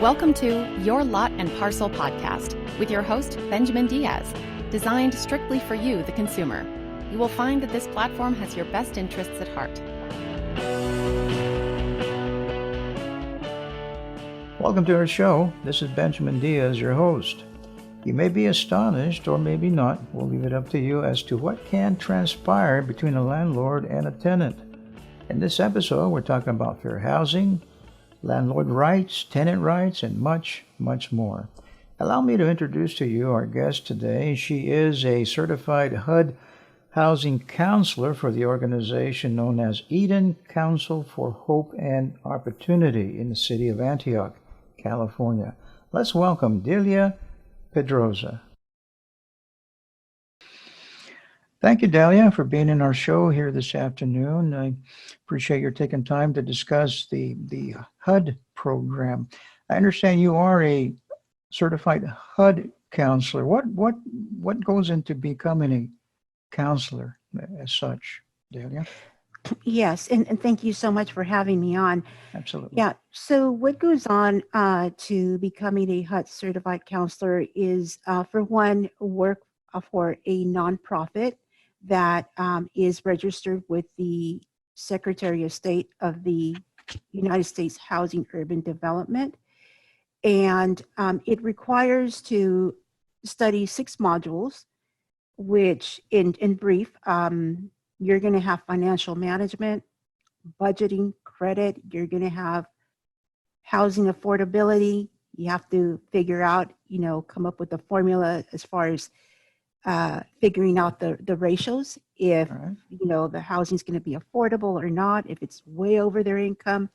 Welcome to Your Lot and Parcel podcast with your host, Benjamin Diaz, designed strictly for you, the consumer. You will find that this platform has your best interests at heart. Welcome to our show. This is Benjamin Diaz, your host. You may be astonished or maybe not. We'll leave it up to you as to what can transpire between a landlord and a tenant. In this episode, we're talking about fair housing, landlord rights, tenant rights, and much, much more. Allow me to introduce to you our guest today. She is a certified HUD housing counselor for the organization known as Eden Council for Hope and Opportunity in the city of Antioch, California. Let's welcome Delia Pedroza. Thank you, Delia, for being in our show here this afternoon. I appreciate your taking time to discuss the HUD program. I understand you are a certified HUD counselor. What goes into becoming a counselor as such, Delia? Yes, and thank you so much for having me on. Absolutely. Yeah, so what goes on to becoming a HUD certified counselor is, for one, work for a nonprofit that is registered with the Secretary of State of the United States Housing Urban Development. And it requires to study 6 modules, which in brief, you're going to have financial management, budgeting, credit. You're going to have housing affordability. You have to figure out, come up with a formula as far as figuring out the ratios, if, right. The housing is going to be affordable or not, if it's way over their income,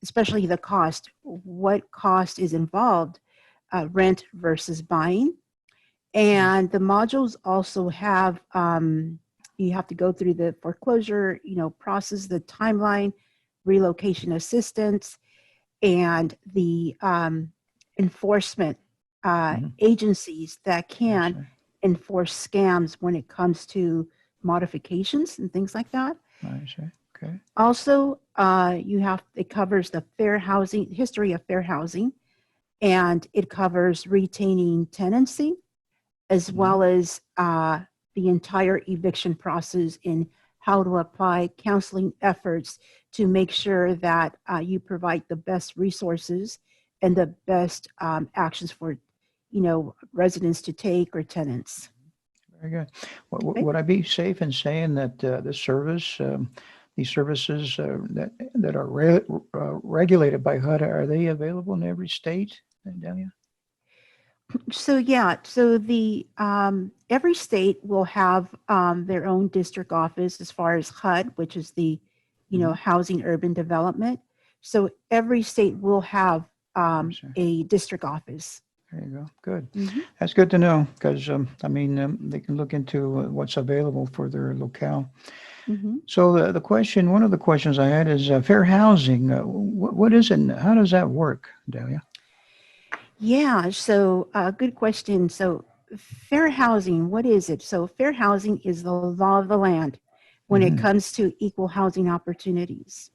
especially the cost. What cost is involved, rent versus buying. And the modules also have, you have to go through the foreclosure, process, the timeline, relocation assistance, and the enforcement agencies that can enforce scams when it comes to modifications and things like that. I see. Okay. Also, it covers the fair housing, history of fair housing, and it covers retaining tenancy, as well as the entire eviction process in how to apply counseling efforts to make sure that you provide the best resources and the best actions for, residents to take or tenants. Very good. Would I be safe in saying that these services that are regulated by HUD, are they available in every state, Delia? So the every state will have their own district office as far as HUD, which is the housing urban development. So every state will have a district office. There you go. Good. That's good to know, because they can look into what's available for their locale. So the question, one of the questions I had is fair housing. What is it? And how does that work, Delia? Yeah, so good question. So fair housing, what is it? So fair housing is the law of the land when it comes to equal housing opportunities.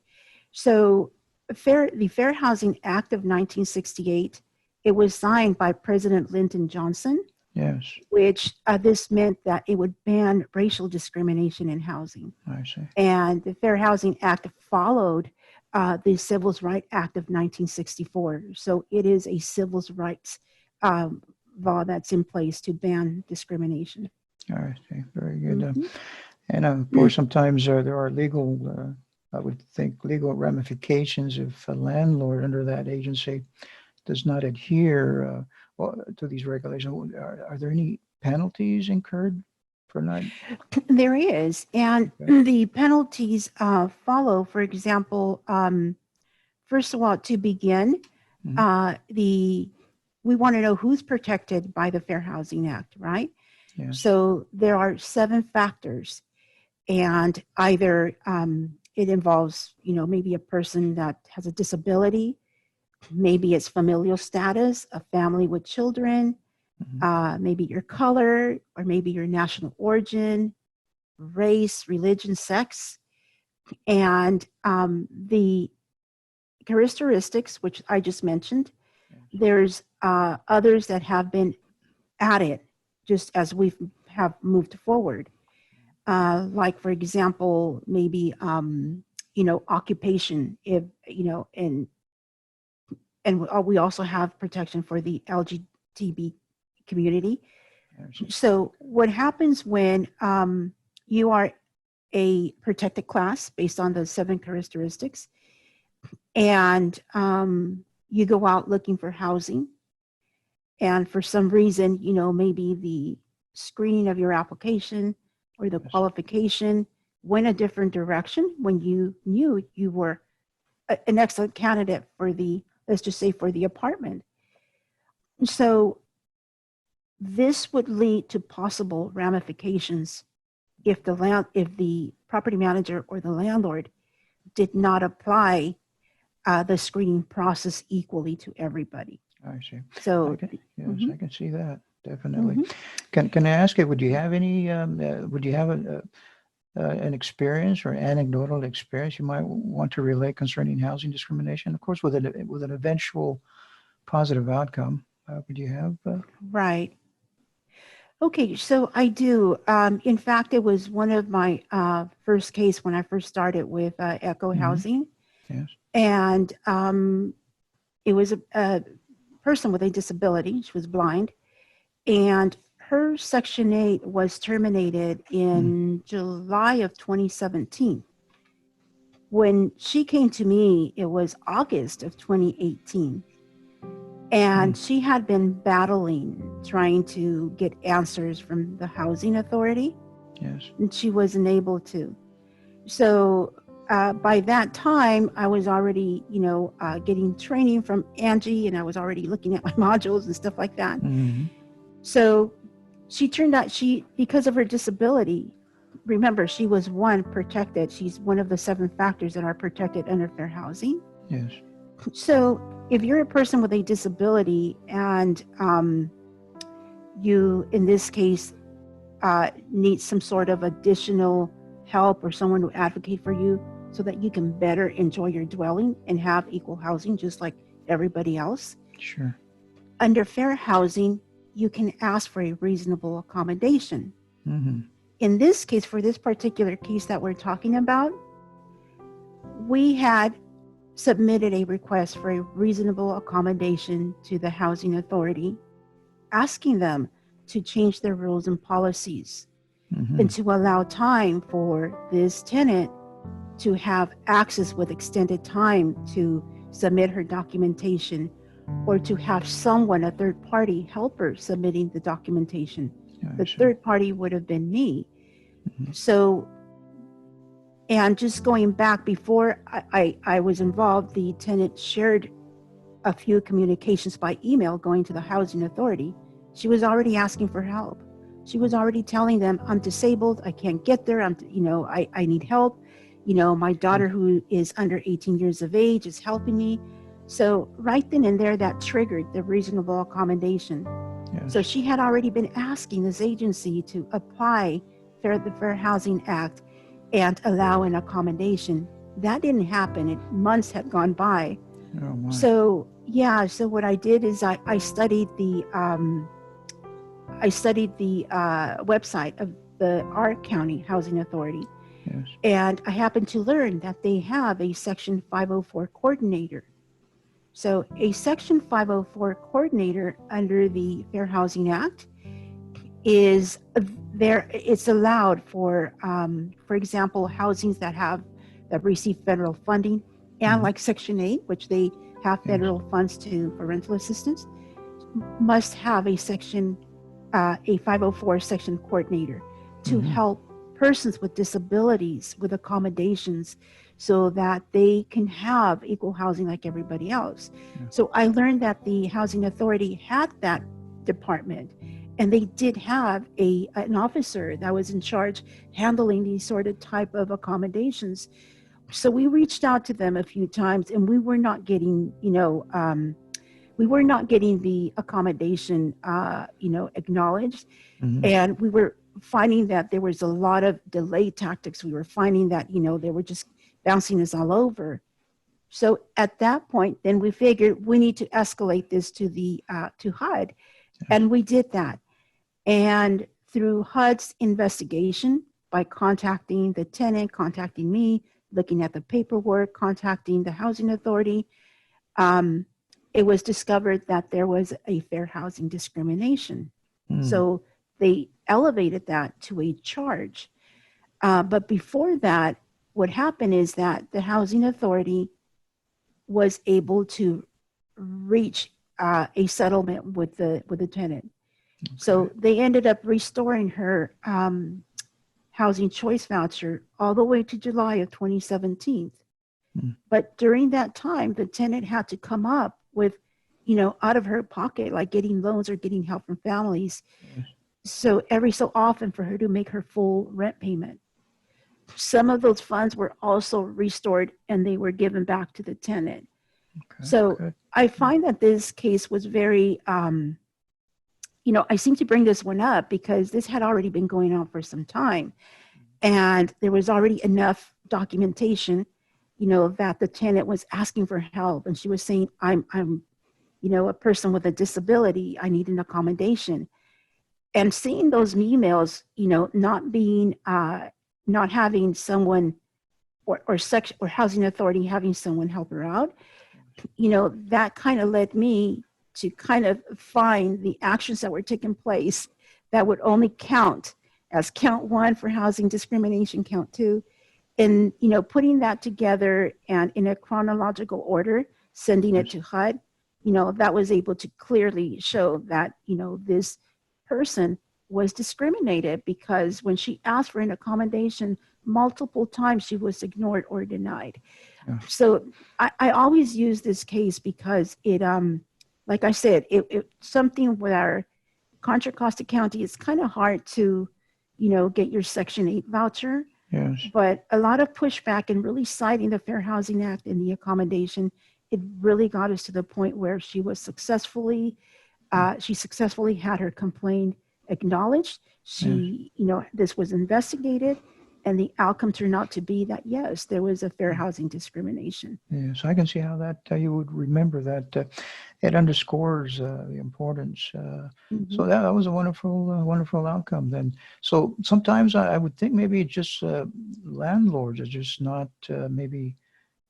So the Fair Housing Act of 1968, it was signed by President Lyndon Johnson. Yes. Which this meant that it would ban racial discrimination in housing. I see. And the Fair Housing Act followed the Civil Rights Act of 1964. So it is a civil rights law that's in place to ban discrimination. All right. Okay. Very good. And of course, sometimes there are legal, I would think, legal ramifications if a landlord under that agency does not adhere to these regulations. Are there any penalties incurred for not? There is, and the penalties follow. For example, first of all, to begin, we want to know who's protected by the Fair Housing Act, right? Yes. So there are 7 factors, and either it involves, maybe a person that has a disability, maybe it's familial status, a family with children, maybe your color, or maybe your national origin, race, religion, sex. And because characteristics, which I just mentioned. There's others that have been added just as we have moved forward. Like, for example, maybe, occupation, if, and we also have protection for the LGBT community. So what happens when you are a protected class based on the 7 characteristics, and you go out looking for housing, and for some reason, maybe the screening of your application or the qualification went a different direction when you knew you were an excellent candidate for the, let's just say, for the apartment. So this would lead to possible ramifications if the property manager or the landlord did not apply the screening process equally to everybody. I see. So I can see that, definitely. Can I ask you, would you have any, an experience or anecdotal experience you might want to relate concerning housing discrimination? Of course, with an eventual positive outcome. Would you have? Right. Okay, so I do. In fact, it was one of my first case when I first started with Echo Housing. Yes. And it was a person with a disability. She was blind. And her Section 8 was terminated in July of 2017. When she came to me, it was August of 2018. And she had been battling, trying to get answers from the housing authority. Yes. And she wasn't able to. So by that time, I was already, getting training from Angie, and I was already looking at my modules and stuff like that. So she turned out, because of her disability, remember, she was protected. She's one of the 7 factors that are protected under fair housing. Yes. So if you're a person with a disability and you, in this case, need some sort of additional help or someone to advocate for you so that you can better enjoy your dwelling and have equal housing just like everybody else. Sure. Under fair housing, you can ask for a reasonable accommodation. In this case, for this particular case that we're talking about, we had submitted a request for a reasonable accommodation to the housing authority, asking them to change their rules and policies and to allow time for this tenant to have access with extended time to submit her documentation, or to have someone, a third party helper, submitting the documentation. The third party would have been me. So, and just going back, before I was involved, the tenant shared a few communications by email going to the housing authority. She was already asking for help. She was already telling them, I'm disabled, I can't get there, I need help. My daughter, who is under 18 years of age, is helping me. So right then and there, that triggered the reasonable accommodation. Yes. So she had already been asking this agency to apply the Fair Housing Act and allow an accommodation. That didn't happen. Months had gone by. Oh, my. So what I did is I studied the website of our county housing authority. Yes. And I happened to learn that they have a Section 504 coordinator. So a Section 504 coordinator under the Fair Housing Act is there. It's allowed for example, housings that receive federal funding, and like Section 8, which they have federal funds for rental assistance, must have a 504 section coordinator to help persons with disabilities with accommodations so that they can have equal housing like everybody else. So I learned that the housing authority had that department, and they did have an officer that was in charge handling these sort of type of accommodations. So we reached out to them a few times, and we were not getting, the accommodation, acknowledged. And we were finding that there was a lot of delay tactics. We were finding that, they were just bouncing us all over. So at that point, then we figured we need to escalate this to the to HUD, and we did that. And through HUD's investigation, by contacting the tenant, contacting me, looking at the paperwork, contacting the housing authority, um, it was discovered that there was a fair housing discrimination. So they elevated that to a charge. But before that, what happened is that the housing authority was able to reach a settlement with the tenant. Okay. So they ended up restoring her housing choice voucher all the way to July of 2017. But during that time, the tenant had to come up with, out of her pocket, like getting loans or getting help from families. Yes. So every so often for her to make her full rent payment. Some of those funds were also restored and they were given back to the tenant. Okay, so good. I find that this case was very, I seem to bring this one up because this had already been going on for some time. And there was already enough documentation, that the tenant was asking for help. And she was saying, I'm a person with a disability. I need an accommodation. And seeing those emails, not being, not having someone or housing authority having someone help her out, that kind of led me to kind of find the actions that were taking place that would only count as count one for housing discrimination, count two, and, putting that together and in a chronological order, sending it to HUD, that was able to clearly show that, this person was discriminated because when she asked for an accommodation, multiple times she was ignored or denied. Yeah. So I always use this case because it, like I said, it something with our Contra Costa County, it's kind of hard to, get your Section 8 voucher. Yes. But a lot of pushback and really citing the Fair Housing Act and the accommodation, it really got us to the point where she was successfully had her complaint acknowledged. She, this was investigated, and the outcome turned out to be that, yes, there was a fair housing discrimination. Yes, I can see how that you would remember that. It underscores the importance. So that was a wonderful outcome then. So sometimes I would think maybe just landlords are just not maybe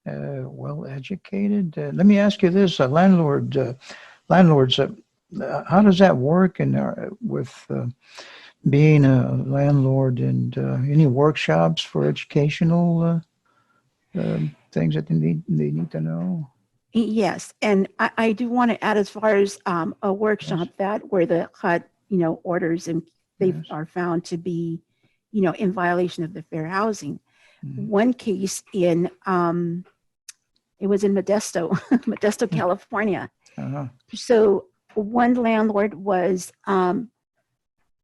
well educated. Let me ask you this: landlords. How does that work? And with being a landlord, and any workshops for educational things that they need to know? Yes, and I do want to add, as far as a workshop, that where the HUD, orders and they are found to be, in violation of the fair housing. One case in, it was in Modesto, California. So one landlord was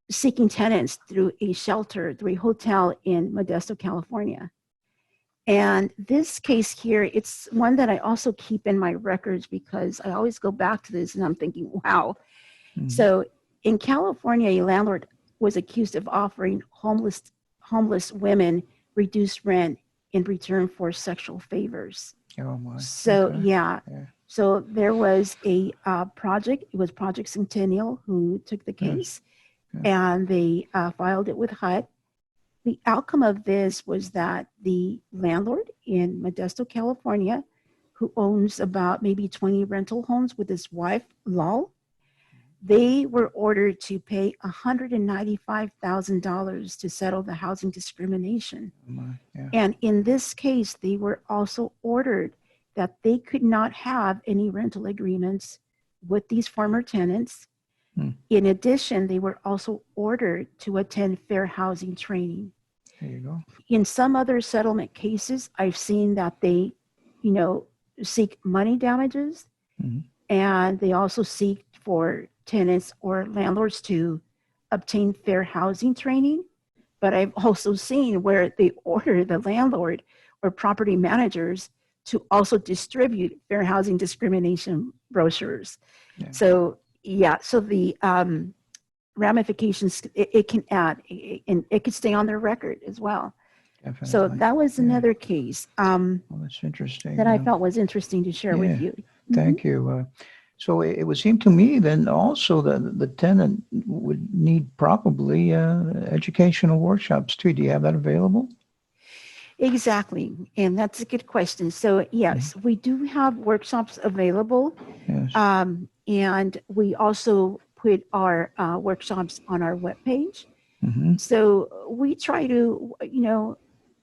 seeking tenants through a shelter, through a hotel in Modesto, California. And this case here, it's one that I also keep in my records because I always go back to this and I'm thinking, wow. So in California, a landlord was accused of offering homeless women reduced rent in return for sexual favors. Oh my. So yeah. So there was a project, it was Project Centennial who took the case, and they filed it with HUD. The outcome of this was that the landlord in Modesto, California, who owns about maybe 20 rental homes with his wife, Lal, they were ordered to pay $195,000 to settle the housing discrimination. And in this case, they were also ordered that they could not have any rental agreements with these former tenants. In addition, they were also ordered to attend fair housing training. There you go. In some other settlement cases, I've seen that they, seek money damages, and they also seek for tenants or landlords to obtain fair housing training. But I've also seen where they order the landlord or property managers to also distribute fair housing discrimination brochures. So the ramifications it can add, and it could stay on their record as well. So Definitely. that was Yeah. another case Well, that's interesting. that I felt was interesting to share with Yeah. you. Thank you. So it would seem to me then also that the tenant would need probably educational workshops too. Do you have that available? Exactly. And that's a good question. So, yes, we do have workshops available. Yes. And we also put our workshops on our webpage. Mm-hmm. So, we try to,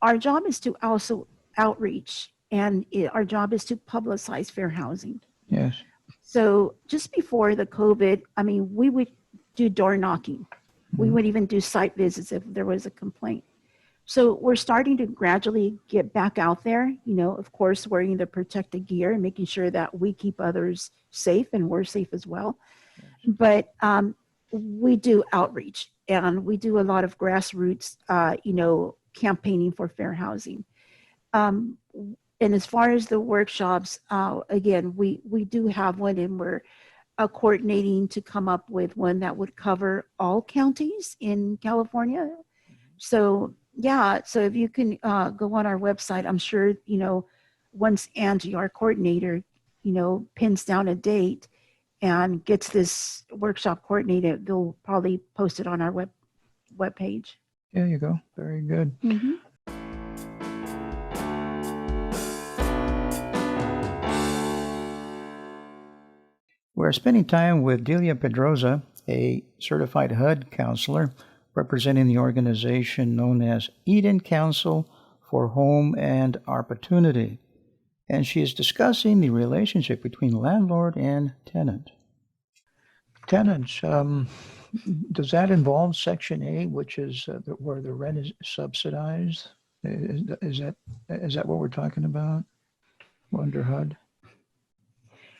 our job is to also outreach, and our job is to publicize fair housing. Yes. So, just before the COVID, I mean, we would do door knocking. We Mm-hmm. would even do site visits if there was a complaint. So we're starting to gradually get back out there, of course, wearing the protective gear and making sure that we keep others safe and we're safe as well. But we do outreach, and we do a lot of grassroots, campaigning for fair housing. Um, and as far as the workshops, again, we do have one, and we're coordinating to come up with one that would cover all counties in California. So yeah, so if you can go on our website, I'm sure, once Angie, our coordinator, pins down a date and gets this workshop coordinated, they'll probably post it on our webpage. There you go. Very good. Mm-hmm. We're spending time with Delia Pedroza, a certified HUD counselor representing the organization known as Eden Council for Home and Opportunity. And she is discussing the relationship between landlord and tenant. Tenants, does that involve Section 8, which is where the rent is subsidized? Is that what we're talking about under HUD?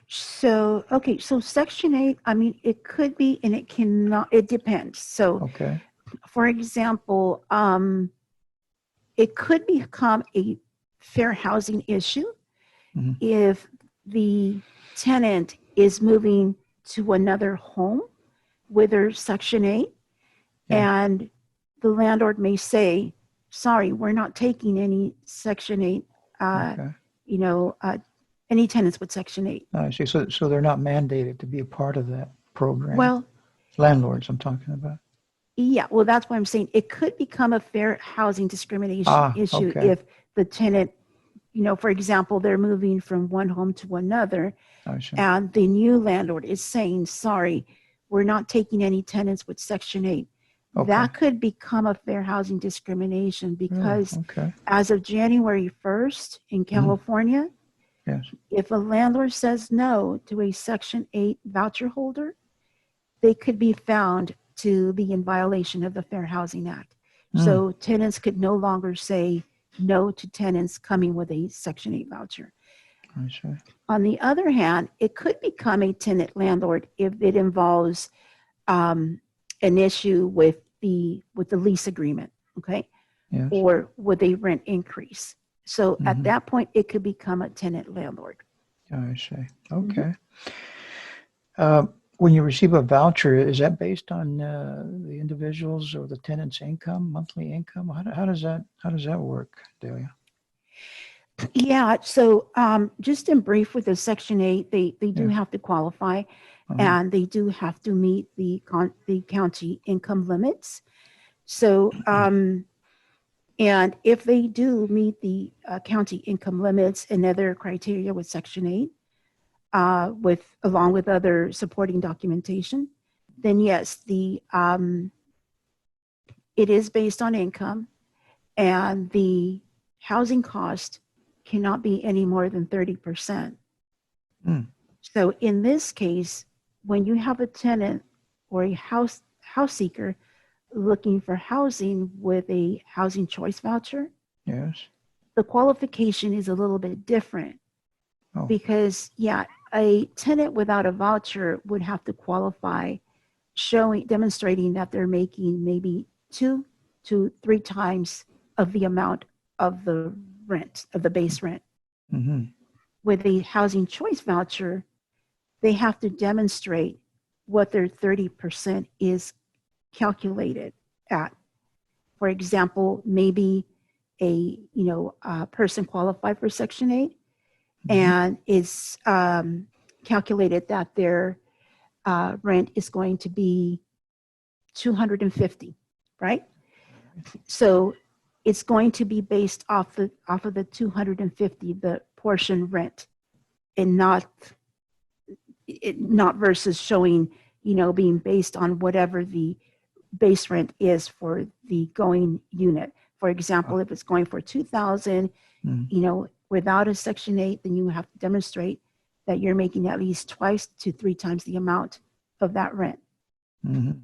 So, okay, so Section 8, I mean, it could be and it cannot, it depends. So, Okay. for example, it could become a fair housing issue Mhm. if the tenant is moving to another home with their Section 8, Yeah. and the landlord may say, sorry, we're not taking any Section 8, Okay. you know, any tenants with Section 8. I see. So they're not mandated to be a part of that program. Well, Landlords, I'm talking about. yeah, well, that's what I'm saying. It could become a fair housing discrimination issue Okay. if the tenant, for example, they're moving from one home to another, I see. and the new landlord is saying, sorry, we're not taking any tenants with Section 8. Okay. That could become a fair housing discrimination because Really? Okay. as of January 1st in California, Yes. if a landlord says no to a Section 8 voucher holder, they could be found to be in violation of the Fair Housing Act. So tenants could no longer say no to tenants coming with a Section 8 voucher. I see. On the other hand, it could become a tenant landlord if it involves an issue with the lease agreement, okay, Yes. or with a rent increase. So at that point, it could become a tenant landlord. I see. Okay. When you receive a voucher, is that based on the individual's or the tenant's income, monthly income? How does that work, Delia? Yeah. So just in brief with the Section 8, they do have to qualify, and they do have to meet the county income limits. So, and if they do meet the county income limits and other criteria with Section 8, along with other supporting documentation, then yes, it is based on income, and the housing cost cannot be any more than 30%. So in this case, when you have a tenant or a house seeker looking for housing with a housing choice voucher, Yes. the qualification is a little bit different Oh. because, yeah, a tenant without a voucher would have to qualify, demonstrating that they're making maybe 2 to 3 times of the amount of the rent, of the base rent. With a housing choice voucher, they have to demonstrate what their 30% is calculated at. For example, maybe a person qualified for Section 8, Mhm. and it's calculated that their rent is going to be 250, right? So it's going to be based off of the 250, the portion rent, and not versus showing, being based on whatever the base rent is for the going unit. For example, if it's going for 2,000, Mhm. without a Section 8, then you have to demonstrate that you're making at least twice to three times the amount of that rent Mhm.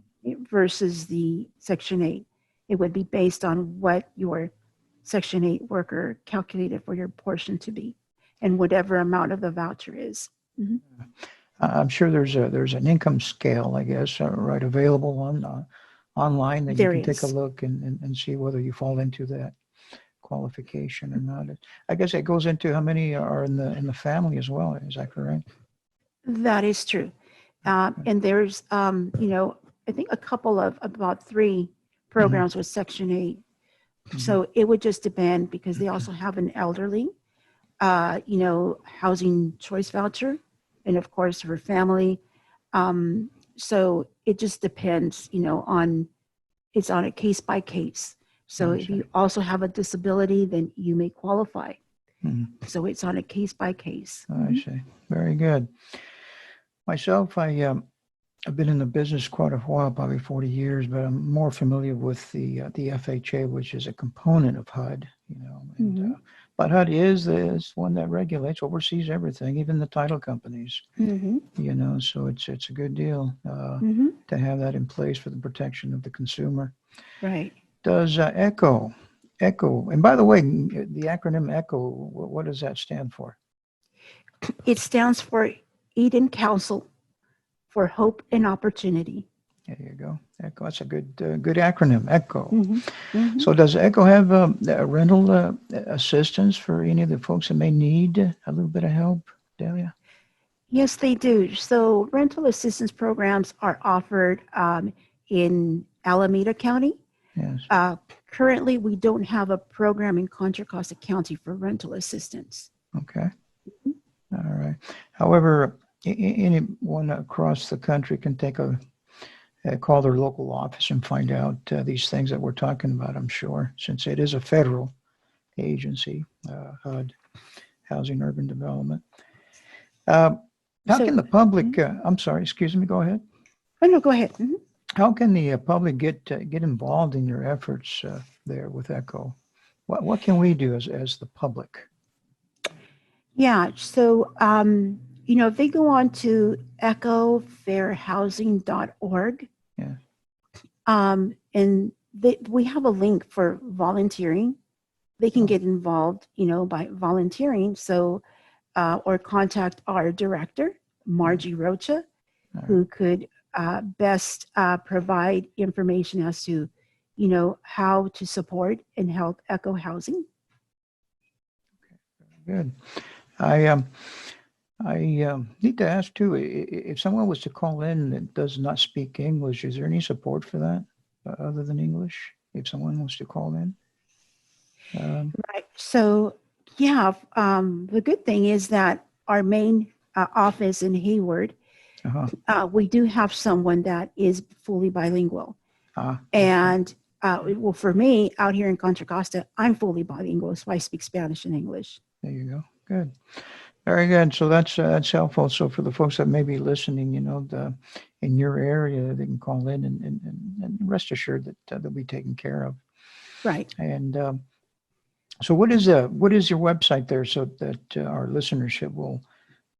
versus the Section 8. It would be based on what your Section 8 worker calculated for your portion to be and whatever amount of the voucher is. Mhm. I'm sure there's an income scale, I guess, right, available online that you There can take a is. look and see whether you fall into that qualification or not. I guess it goes into how many are in the family as well. Is that correct? That is true. And there's, I think a couple of about three Mhm. programs with Section 8. Mhm. So it would just depend because they also have an elderly, housing choice voucher, and of course for family. So it just depends, it's on a case by case. So I if see. you also have a disability, then you may qualify. Mhm. So it's on a case by case. I see. Very good. Myself, I've been in the business quite a while, probably 40 years, but I'm more familiar with the FHA, which is a component of HUD, Mm-hmm. but HUD is one that regulates, oversees everything, even the title companies, Mm-hmm. so it's a good deal Mm-hmm. to have that in place for the protection of the consumer. Right. Does ECHO, and by the way, the acronym ECHO, what does that stand for? It stands for Eden Council for Hope and Opportunity. There you go. ECHO. That's a good acronym, ECHO. Mm-hmm. Mm-hmm. So does ECHO have a rental assistance for any of the folks that may need a little bit of help, Delia? Yes, they do. So rental assistance programs are offered in Alameda County. Yes. Uh, Currently, we don't have a program in Contra Costa County for rental assistance. Okay. All right. However, anyone across the country can call their local office and find out these things that we're talking about, I'm sure, since it is a federal agency, HUD, Housing Urban Development. How So, can the public, I'm sorry, excuse me, go ahead. oh no, go ahead. Mhm. How can the public get involved in your efforts there with ECHO? What can we do as the public? Yeah, so, if they go on to echofairhousing.org, Yeah. and we have a link for volunteering. They can get involved, by volunteering. So, or contact our director, Margie Rocha, who could best provide information as to, how to support and help Echo Housing. Good. I need to ask too, if someone was to call in that does not speak English, is there any support for that other than English? If someone wants to call in? Right. So, yeah, the good thing is that our main office in Hayward, Uh-huh. we do have someone that is fully bilingual. Okay. And well, for me, out here in Contra Costa, I'm fully bilingual, so I speak Spanish and English. There you go. Good. Very good. So that's helpful. So for the folks that may be listening, in your area, they can call in and rest assured that they'll be taken care of. Right. And so what is your website there so that our listenership will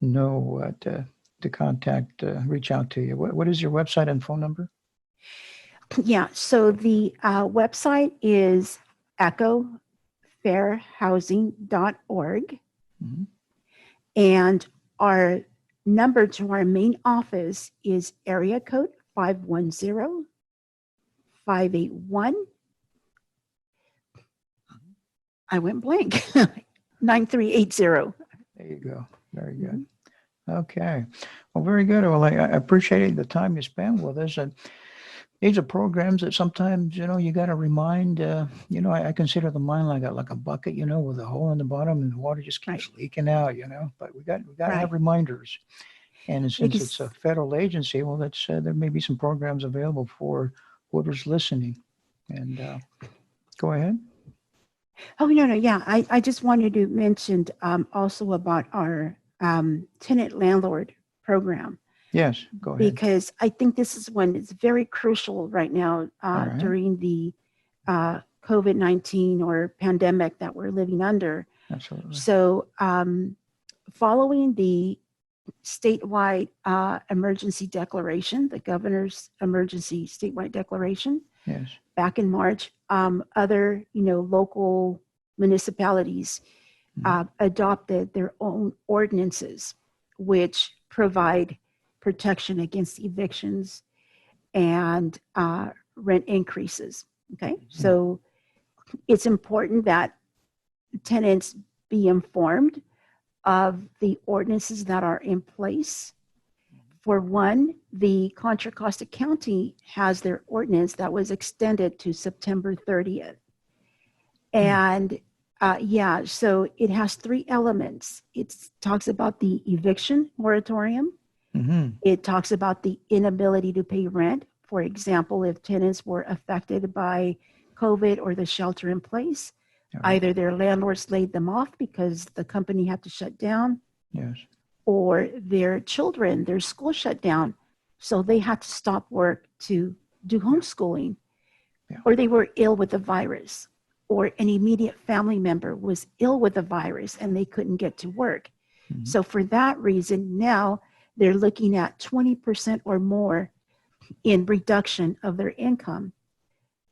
know to contact, reach out to you? What is your website and phone number? Yeah. So the website is echofairhousing.org. Mm-hmm. And our number to our main office is area code 510-581. I went blank. 9380. There you go. Very good. Okay. Well, very good. Well, I appreciate the time you spent with us. And these are programs that sometimes, you got to remind, I consider the mine like a bucket, with a hole in the bottom and the water just Right. keeps leaking out, but we got to have Right. reminders. And since it's a Because federal agency, well, that's there may be some programs available for whoever's listening. And go ahead. oh no, no, yeah, I just wanted to mention also about our tenant landlord program, Yes, go ahead. because I think this is one that's very crucial right now All right. during the COVID-19 or pandemic that we're living under. Absolutely. So, following the statewide emergency declaration, the governor's emergency statewide declaration Yes. back in March, other local municipalities adopted their own ordinances, which provide protection against evictions and rent increases. Okay, so it's important that tenants be informed of the ordinances that are in place. For one, the Contra Costa County has their ordinance that was extended to September 30th. And yeah, so it has three elements. It talks about the eviction moratorium. Mm-hmm. It talks about the inability to pay rent. For example, if tenants were affected by COVID or the shelter in place, Right. either their landlords laid them off because the company had to shut down, Yes. or their children, their school shut down, so they had to stop work to do homeschooling, or they were ill with the virus, or an immediate family member was ill with the virus and they couldn't get to work. Mm-hmm. So for that reason, now they're looking at 20% or more in reduction of their income,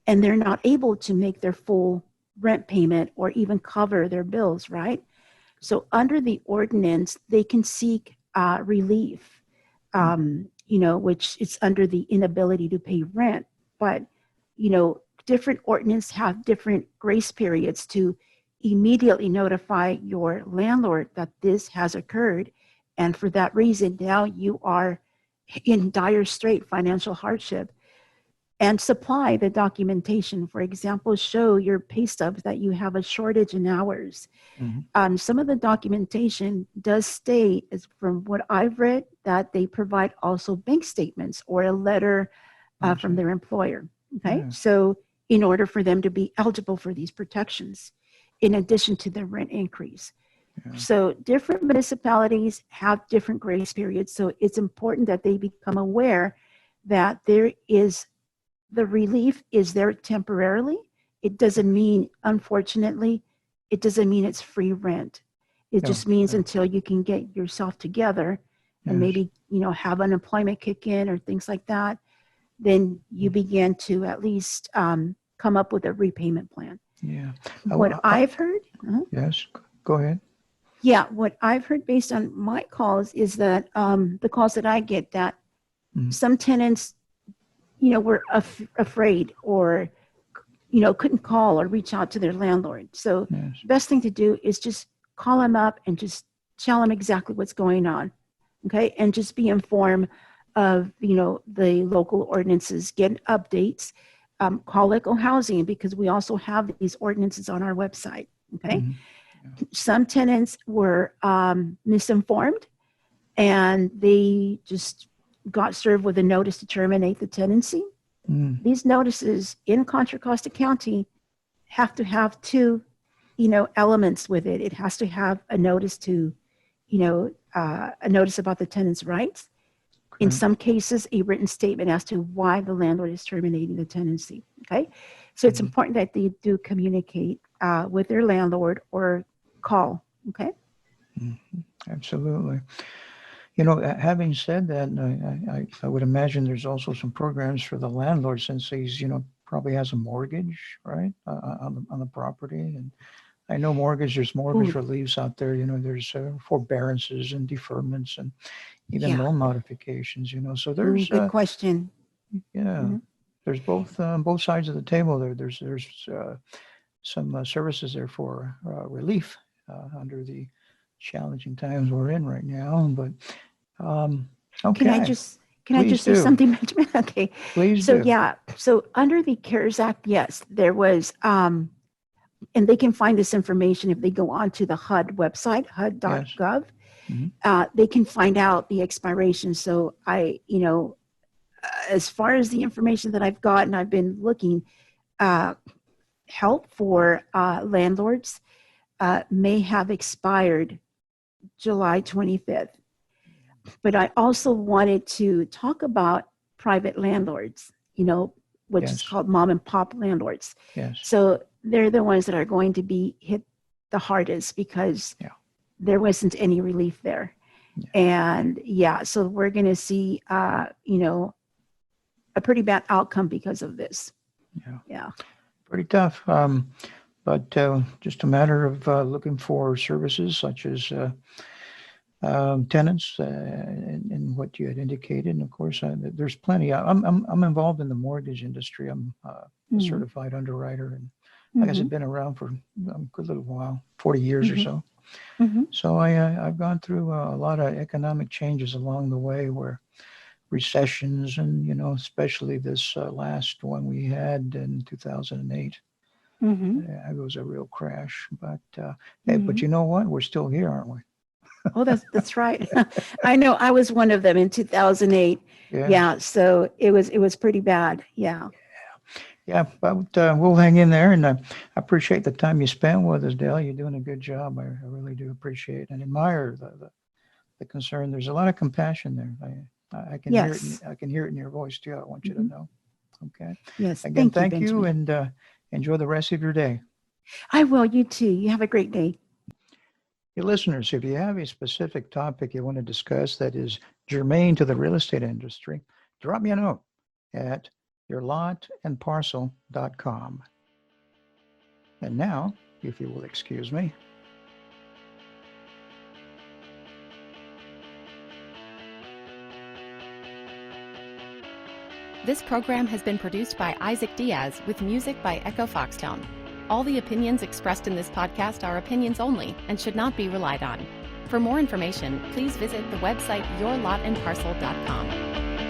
and they're not able to make their full rent payment or even cover their bills, right? So under the ordinance, they can seek relief, which is under the inability to pay rent. But, different ordinances have different grace periods to immediately notify your landlord that this has occurred. And for that reason, now you are in dire strait financial hardship, and supply the documentation. For example, show your pay stubs that you have a shortage in hours. Mm-hmm. Some of the documentation does state, as from what I've read, that they provide also bank statements or a letter from their employer. Okay, Yeah. so in order for them to be eligible for these protections, in addition to the rent increase. Yeah. So different municipalities have different grace periods. So it's important that they become aware that the relief is there temporarily. It doesn't mean, unfortunately, it doesn't mean it's free rent. It No, just means no. until you can get yourself together and Yes. maybe, have unemployment kick in or things like that, then you begin to at least come up with a repayment plan. Yeah. What I've heard, Yes. Go ahead. yeah, what I've heard based on my calls is that the calls that I get, that some tenants, were afraid, or couldn't call or reach out to their landlord. So Yes. the best thing to do is just call them up and just tell them exactly what's going on. Okay. And just be informed of, the local ordinances, get updates, call Eco Housing, because we also have these ordinances on our website. Okay. Mm-hmm. Some tenants were misinformed, and they just got served with a notice to terminate the tenancy. These notices in Contra Costa County have to have two, elements with it. It has to have a notice to, a notice about the tenant's rights. Okay. In some cases, a written statement as to why the landlord is terminating the tenancy. Okay, so it's important that they do communicate with their landlord or call. Okay. Mm-hmm. Absolutely. Having said that, I would imagine there's also some programs for the landlord, since he's, probably has a mortgage, right, on the property. And I know there's mortgage Ooh, reliefs out there. There's forbearances and deferments and even yeah. loan modifications. So Ooh, there's good question. yeah, Mhm. there's both sides of the table there. There's some services there for relief under the challenging times we're in right now. But Can I okay. just Can I Please just say do. something, Benjamin? Okay. Please So do. yeah, so under the CARES Act, yes, there was, and they can find this information if they go onto the HUD website, Yes. HUD.gov. Mhm. They can find out the expiration. So as far as the information that I've gotten, I've been looking, help for landlords may have expired July 25th. But I also wanted to talk about private landlords, which is Yes. called mom and pop landlords. Yes. So they're the ones that are going to be hit the hardest because Yeah. there wasn't any relief there. Yeah. And so we're going to see, a pretty bad outcome because of this. Yeah. Yeah. Pretty tough. But just a matter of looking for services such as tenants and what you had indicated. And of course, there's plenty. I'm involved in the mortgage industry. I'm a certified underwriter, and like I said, been around for a good little while, 40 years or so. So I've gone through a lot of economic changes along the way, where recessions and especially this last one we had in 2008. It was a real crash, but hey, but you know what? We're still here, aren't we? Oh, that's right. I know. I was one of them in 2008. Yeah. So it was pretty bad. Yeah. Yeah, but we'll hang in there, and I appreciate the time you spent with us, Dale. You're doing a good job. I really do appreciate and admire the concern. There's a lot of compassion there. I can hear it. I can hear it in your voice too. I want you to know. Okay. Yes. Again, thank you, you, Benjamin. and enjoy the rest of your day. I will. You too. You have a great day. Hey, listeners, if you have a specific topic you want to discuss that is germane to the real estate industry, drop me a note at yourlotandparcel.com. And now, if you will excuse me. This program has been produced by Isaac Diaz with music by Echo Foxtone. All the opinions expressed in this podcast are opinions only and should not be relied on. For more information, please visit the website yourlotandparcel.com.